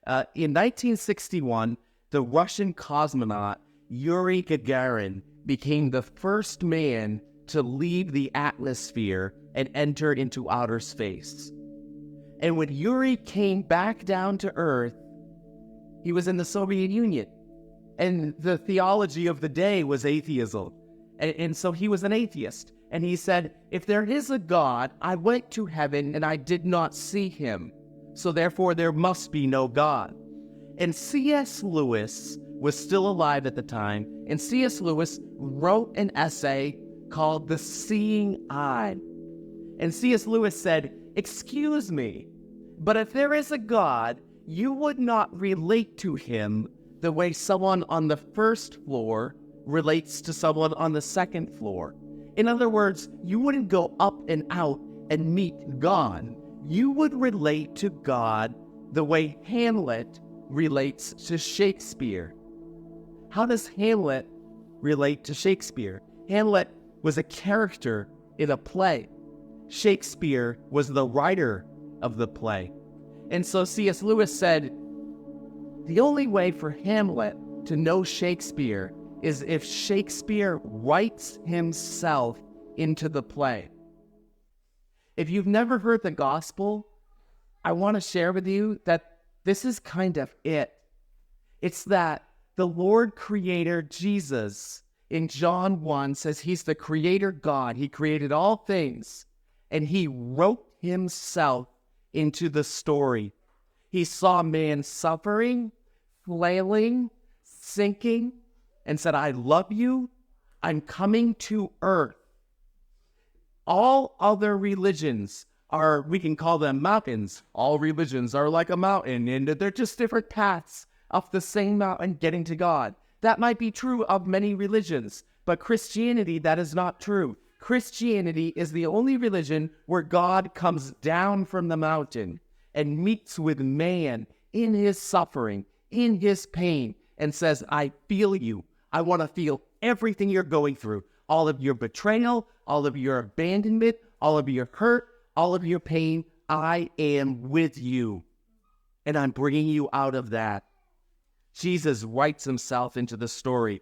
In 1961, the Russian cosmonaut Yuri Gagarin became the first man to leave the atmosphere and enter into outer space. And when Yuri came back down to Earth, he was in the Soviet Union. And the theology of the day was atheism. And so he was an atheist. And he said, if there is a God, I went to heaven and I did not see him. So therefore there must be no God. And C.S. Lewis was still alive at the time. And C.S. Lewis wrote an essay called The Seeing Eye. And C.S. Lewis said, excuse me, but if there is a God, you would not relate to him the way someone on the first floor relates to someone on the second floor. In other words, you wouldn't go up and out and meet God. You would relate to God the way Hamlet relates to Shakespeare. How does Hamlet relate to Shakespeare? Hamlet was a character in a play. Shakespeare was the writer of the play. And so C.S. Lewis said, the only way for Hamlet to know Shakespeare is if Shakespeare writes himself into the play. If you've never heard the gospel, I want to share with you that this is kind of it. It's that the Lord Creator Jesus in John 1 says he's the creator God. He created all things, and he wrote himself into the story. He saw man suffering, flailing, sinking, and said, I love you. I'm coming to earth. All other religions are, we can call them mountains. All religions are like a mountain, and they're just different paths up the same mountain getting to God. That might be true of many religions, but Christianity, that is not true. Christianity is the only religion where God comes down from the mountain and meets with man in his suffering, in his pain, and says, I feel you. I want to feel everything you're going through. All of your betrayal, all of your abandonment, all of your hurt, all of your pain. I am with you, and I'm bringing you out of that. Jesus writes himself into the story.